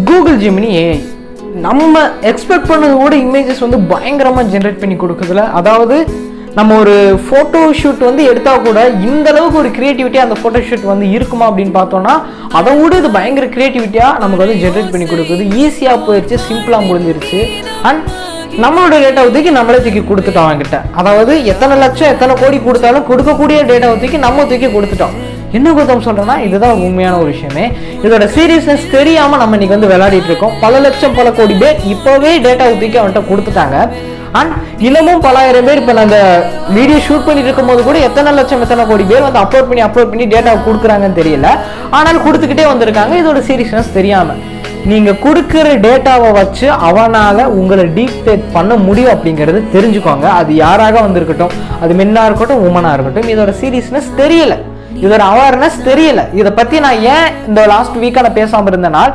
Google Gemini AI நம்ம expect பண்ணதோட images வந்து பயங்கரமாக ஜென்ரேட் பண்ணி கொடுக்குதுல. அதாவது நம்ம ஒரு ஃபோட்டோ ஷூட் வந்து எடுத்தால் கூட இந்த அளவுக்கு ஒரு க்ரியேட்டிவிட்டியாக அந்த ஃபோட்டோ ஷூட் வந்து இருக்குமா அப்படின்னு பார்த்தோன்னா அதை விட இது பயங்கர க்ரியேட்டிவிட்டியாக நமக்கு வந்து ஜென்ரேட் பண்ணி கொடுக்குது. ஈஸியாக போயிடுச்சு, சிம்பிளாக முடிஞ்சிருச்சு. அண்ட் நம்மளோட டேட்டாவை தூக்கி நம்மளே தூக்கி கொடுத்துட்டோம் அவங்ககிட்ட. அதாவது எத்தனை லட்சம் எத்தனை கோடி கொடுத்தாலும் கொடுக்கக்கூடிய டேட்டாவை தூக்கி நம்ம தூக்கி கொடுத்துட்டோம். என்ன கௌதம் சொல்கிறேன்னா இதுதான் உண்மையான ஒரு விஷயமே. இதோட சீரியஸ்னஸ் தெரியாமல் நம்ம இன்னைக்கு வந்து விளையாடிட்டு இருக்கோம். பல லட்சம் பல கோடி பேர் இப்போவே டேட்டாவை தூக்கி அவன்கிட்ட கொடுத்துட்டாங்க. அண்ட் இன்னமும் பலாயிரம் பேர் இப்போ நாங்கள் வீடியோ ஷூட் பண்ணிட்டு இருக்கும்போது கூட எத்தனை லட்சம் எத்தனை கோடி பேர் வந்து அப்லோட் பண்ணி டேட்டாவை கொடுக்குறாங்கன்னு தெரியல. ஆனால் கொடுத்துக்கிட்டே வந்திருக்காங்க இதோட சீரியஸ்னஸ் தெரியாமல். நீங்கள் கொடுக்குற டேட்டாவை வச்சு அவனால் உங்களை டீப்டேக் பண்ண முடியும் அப்படிங்கிறது தெரிஞ்சுக்கோங்க. அது யாராக வந்திருக்கட்டும், அது மென்னாக இருக்கட்டும் உமனாக இருக்கட்டும், இதோட சீரியஸ்னஸ் தெரியலை, இதோட அவேர்னஸ் தெரியல. இதை பற்றி நான் ஏன் இந்த லாஸ்ட் வீக்காக நான் பேசாமல் இருந்தேனால்